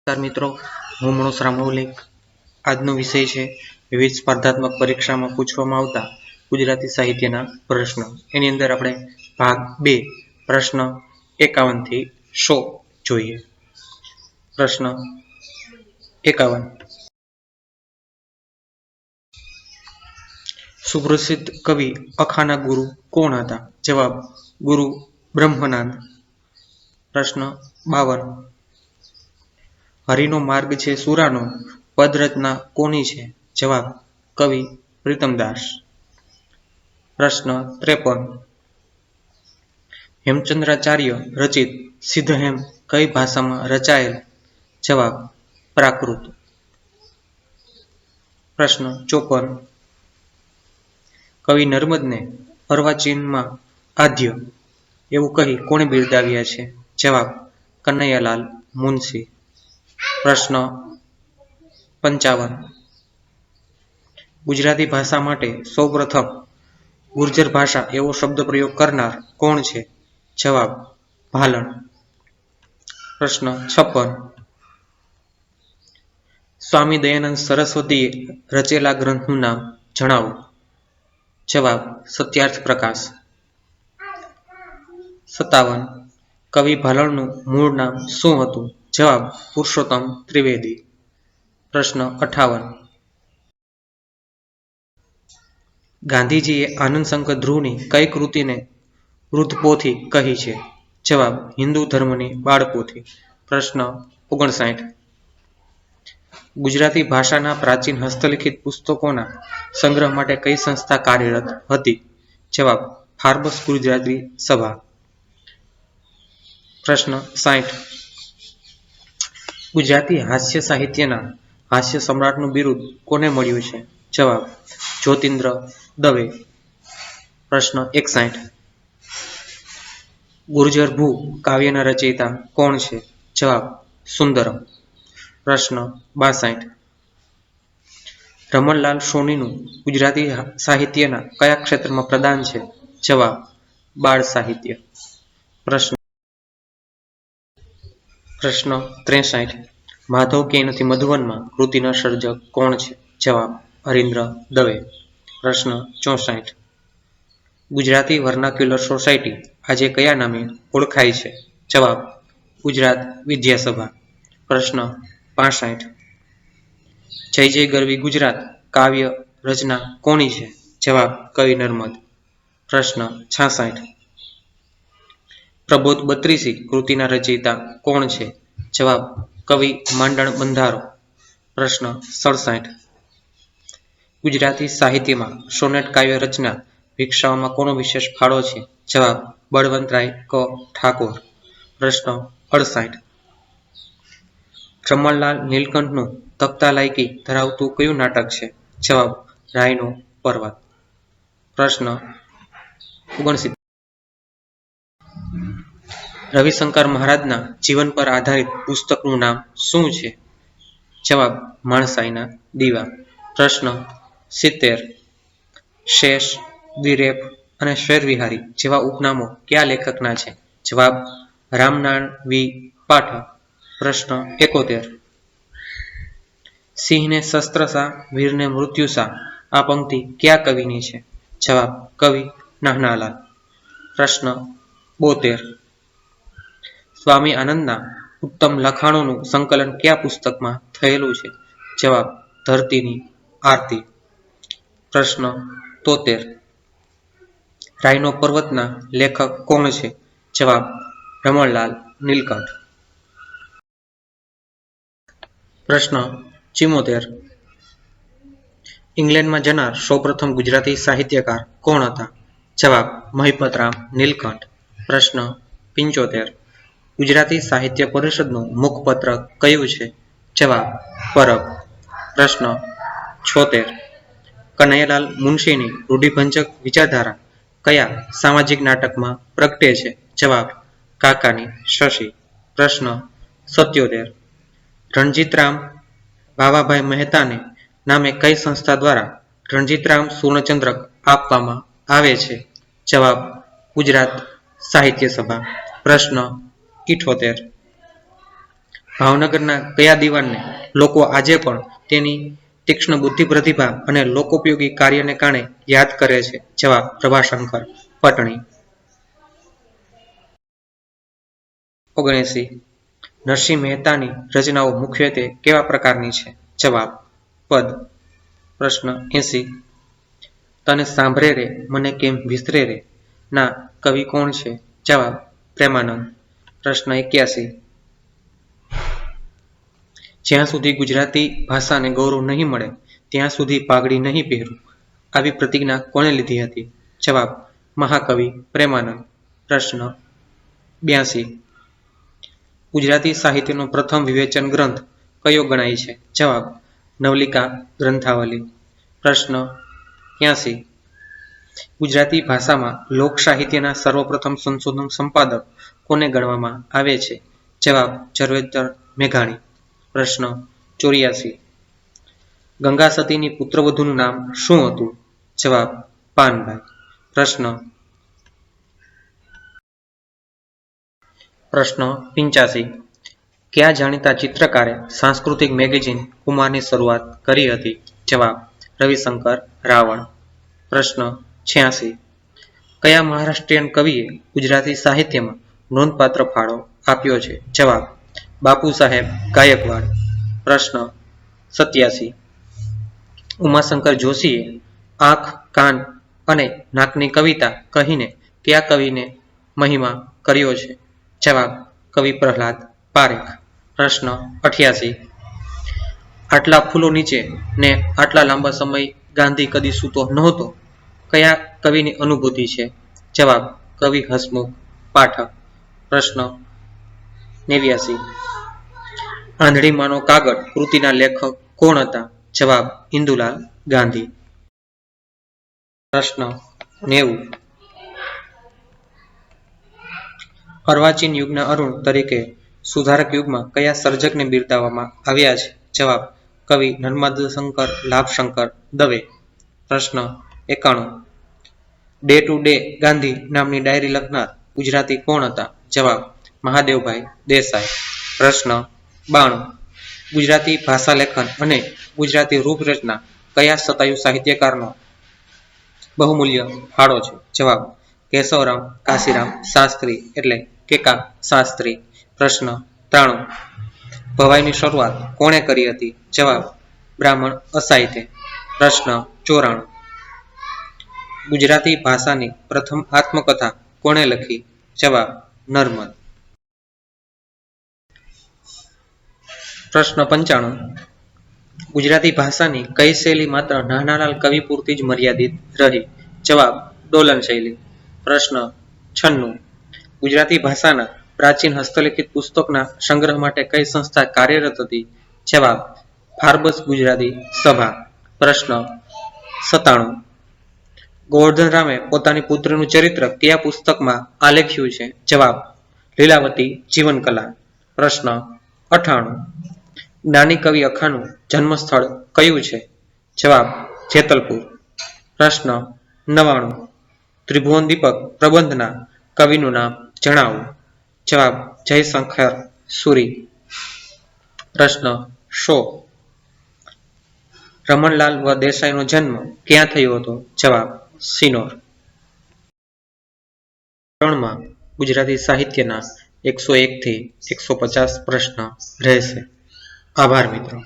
નમસ્કાર મિત્રો, હું મનોજ રામૌલિક. આજનો વિષય છે વિવિધ સ્પર્ધાત્મક પરીક્ષામાં પૂછવામાં આવતા ગુજરાતી સાહિત્યના પ્રશ્નો. એની અંદર આપણે ભાગ 2 પ્રશ્ન 51 થી 100 જોઈએ. પ્રશ્ન 51. સુપ્રસિદ્ધ કવિ અખાના ગુરુ કોણ હતા? જવાબ ગુરુ બ્રહ્મનાદ. પ્રશ્ન 52. હરિનો માર્ગ છે સુરાનો પદરચના કોની છે? જવાબ કવિ પ્રીતમદાસ. પ્રશ્ન 53. હેમચંદ્રાચાર્ય રચિત સિદ્ધહેમ કઈ ભાષામાં રચાયેલ? જવાબ પ્રાકૃત. પ્રશ્ન 54. કવિ નર્મદને અર્વાચીનમાં આદ્ય એવું કહી કોણે બિરદાવ્યા છે? જવાબ કનૈયાલાલ મુનશી. પ્રશ્ન 55. ગુજરાતી ભાષા માટે સૌપ્રથમ ગુર્જર ભાષા એવો શબ્દ પ્રયોગ કરનાર કોણ છે? જવાબ ભાલણ. પ્રશ્ન 56. સ્વામી દયાનંદ સરસ્વતીએ રચેલા ગ્રંથનું નામ જણાવો. જવાબ સત્યાર્થ પ્રકાશ. 57. કવિ ભાલણનું મૂળ નામ શું હતું? જવાબ પુરુષોત્તમ ત્રિવેદી. પ્રશ્ન 58. ગાંધીજીએ આનંદશંકર ધ્રુવની કઈ કૃતિને વૃદ્ધપોથી કહી છે? જવાબ હિન્દુ ધર્મની બાળપોથી. પ્રશ્ન 59. ગુજરાતી ભાષાના પ્રાચીન હસ્તલિખિત પુસ્તકોના સંગ્રહ માટે કઈ સંસ્થા કાર્યરત હતી? જવાબ ફાર્બસ ગુજરાતી સભા. પ્રશ્ન 60. ગુજરાતી હાસ્ય સાહિત્યના હાસ્ય સમ્રાટનું બિરુદ કોને મળ્યું છે? જવાબ જ્યોતિન્દ્ર દવે. પ્રશ્ન 61. ગુર્જર ભૂ કાવ્યના રચયિતા કોણ છે? જવાબ સુંદરમ. પ્રશ્ન 62. રમણલાલ સોનીનું ગુજરાતી સાહિત્યના કયા ક્ષેત્રમાં પ્રદાન છે? જવાબ બાળ સાહિત્ય. પ્રશ્ન 63. માધવ ક્યાંય નથી મધુવનમાં કૃતિના સર્જક કોણ છે? જવાબ હરીન્દ્ર દવે. પ્રશ્ન 64. ગુજરાતી વર્નાક્યુલર સોસાયટી આજે કયા નામે ઓળખાય છે? જવાબ ગુજરાત વિદ્યાસભા. પ્રશ્ન 65. જય જય ગરવી ગુજરાત કાવ્ય રચના કોની છે? જવાબ કવિ નર્મદ. પ્રશ્ન 66. પ્રબોધ બત્રીસી કૃતિના રચયિતા કોણ છે? જવાબ કવિ માંડણ બંધારો. પ્રશ્ન 67. ગુજરાતી સાહિત્યમાં સોનેટ કાવ્ય રચના વિકસાવવામાં કોનો વિશેષ ફાળો છે? જવાબ બળવંતરાય ક ઠાકોર. પ્રશ્ન 68. રમણલાલ નીલકંઠનું તખ્તા લાયકી ધરાવતું કયું નાટક છે? જવાબ રાયનો પર્વત. પ્રશ્ન 69. રવિશંકર મહારાજના જીવન પર આધારિત પુસ્તકનું નામ શું છે? જવાબ માણસાઈના દીવા. પ્રશ્ન 70. શેષ, દ્વિરેફ અને શેરવિહારી જેવા ઉપનામો કયા લેખકના છે? જવાબ રામનારાયણ વી પાઠક. પ્રશ્ન 71. સિંહને શસ્ત્ર શા, વીરને મૃત્યુ શા આ પંક્તિ કયા કવિની છે? જવાબ કવિ નાનાલાલ. પ્રશ્ન 72. સ્વામી આનંદના ઉત્તમ લખાણોનું સંકલન કયા પુસ્તકમાં થયેલું છે? જવાબ ધરતીની આરતી. પ્રશ્ન 73. રાયનો પર્વતના લેખક કોણ છે? જવાબ રમણલાલ નીલકંઠ. પ્રશ્ન 74. ઇંગ્લેન્ડમાં જનાર સૌપ્રથમ ગુજરાતી સાહિત્યકાર કોણ હતા? જવાબ મહિપતરામ નીલકંઠ. પ્રશ્ન 75. ગુજરાતી સાહિત્ય પરિષદનું મુખપત્ર કયું છે? જવાબ પરબ. પ્રશ્ન 76. કનૈયાલાલ મુનશીની રૂઢિભંજક વિચારધારા કયા સામાજિક નાટકમાં પ્રગટે છે? જવાબ કાકાની શશી. પ્રશ્ન 77. રણજીતરામ બાવાભાઈ મહેતાને નામે કઈ સંસ્થા દ્વારા રણજીતરામ સુવર્ણચંદ્રક આપવામાં આવે છે? જવાબ ગુજરાત સાહિત્ય સભા. પ્રશ્ન 78. ભાવનગરના કયા દીવાનને લોકો આજે પણ તેની તીક્ષ્ણ બુદ્ધિ પ્રતિભા અને લોકોપયોગી કાર્યને કારણે યાદ કરે છે? જવાબ પ્રભાશંકર પટણી. 79. નરસિંહ મહેતાની રચનાઓ મુખ્યત્વે કેવા પ્રકારની છે? જવાબ પદ. પ્રશ્ન 80. તને સાંભળે રે મને કેમ વિસરે રે ના કવિ કોણ છે? જવાબ પ્રેમાનંદ. પ્રશ્ન 81. જ્યાં સુધી ગુજરાતી ભાષાને ગૌરવ નહીં મળે ત્યાં સુધી પાઘડી નહીં પહેરું આવી પ્રતિજ્ઞા કોણે લીધી હતી? જવાબ મહાકવિ પ્રેમાનંદ. પ્રશ્ન 82. ગુજરાતી સાહિત્યનો પ્રથમ વિવેચન ગ્રંથ કયો ગણાય છે? જવાબ નવલિકા ગ્રંથાવલી. પ્રશ્ન 83. ગુજરાતી ભાષામાં લોક સાહિત્યના સર્વપ્રથમ સંશોધન સંપાદક કોને ગણવામાં આવે છે? જવાબ ઝવેરચંદ મેઘાણી. પ્રશ્ન 84. ગંગા સતીની પુત્રવધૂનું નામ શું હતું? જવાબ પાનબાઈ. પ્રશ્ન 85. કયા જાણીતા ચિત્રકારે સાંસ્કૃતિક મેગેઝિન કુમારની શરૂઆત કરી હતી? જવાબ રવિશંકર રાવળ. પ્રશ્ન 86. કયા મહારાષ્ટ્રીયન કવિએ ગુજરાતી સાહિત્યમાં નોંધપાત્ર ફાળો આપ્યો છે? જવાબ બાપુ સાહેબ ગાયકવાડ. પ્રશ્ન 87. ઉમાશંકર જોશીએ આંખ, કાન અને નાકની કવિતા કહીને કયા કવિને મહિમા કર્યો છે? જવાબ કવિ પ્રહલાદ પારેખ. પ્રશ્ન 88. આટલા ફૂલો નીચે ને આટલા લાંબા સમય ગાંધી કદી સૂતો નહોતો કયા કવિની અનુભૂતિ છે? જવાબ કવિ હસમુખ પાઠક. પ્રશ્ન 89. આંધળીમાંનો કાગળ કૃતિના લેખક કોણ હતા? જવાબ ઇન્દુલાલ ગાંધી. પ્રશ્ન 90. અર્વાચીન યુગના અરુણ તરીકે સુધારક યુગમાં કયા સર્જકને બિરદાવવામાં આવ્યા છે? જવાબ કવિ નર્મદાશંકર લાભશંકર દવે. પ્રશ્ન 91. ડે ટુ ડે ગાંધી નામની ડાયરી લખનાર ગુજરાતી કોણ હતા? જવાબ મહાદેવભાઈ દેસાઈ. પ્રશ્ન 92. ગુજરાતી ભાષા લેખન અને ગુજરાતી રૂપરચના કયા શતાયુ સાહિત્યકારનો બહુમૂલ્ય ફાળો છે? જવાબ કેશવરામ કાશીરામ શાસ્ત્રી એટલે કેકા શાસ્ત્રી. પ્રશ્ન 93. ભવાઈની શરૂઆત કોણે કરી હતી? જવાબ બ્રાહ્મણ અસાઈતે. પ્રશ્ન 94. ગુજરાતી ભાષાની પ્રથમ આત્મકથા કોણે લખી? જવાબ નર્મદ. પ્રશ્ન 95. ગુજરાતી ભાષાની કઈ શૈલી માત્ર નાનાલાલ કવિ પૂરતી જ મર્યાદિત રહી? જવાબ ડોલન શૈલી. પ્રશ્ન 96. ગુજરાતી ભાષાના પ્રાચીન હસ્તલિખિત પુસ્તકના સંગ્રહ માટે કઈ સંસ્થા કાર્યરત હતી? જવાબ ફાર્બસ ગુજરાતી સભા. પ્રશ્ન 97. ગોવર્ધન રામે પોતાની પુત્રીનું ચરિત્ર કયા પુસ્તકમાં આલેખ્યું છે? જવાબ લીલાવતી જીવનકલા. પ્રશ્ન 98. જ્ઞાની કવિ અખાનું જન્મસ્થળ કયું છે? જવાબ જેતલપુર. પ્રશ્ન 99. ત્રિભુવન દીપક પ્રબંધના કવિનું નામ જણાવો. જવાબ જયશંકર સુરી. પ્રશ્ન 100. રમણલાલ વ દેસાઈનો જન્મ ક્યાં થયો હતો? જવાબ સિનોર. ત્રણમાં ગુજરાતી સાહિત્યના 101 થી 150 પ્રશ્ન રહેશે. આભાર મિત્રો.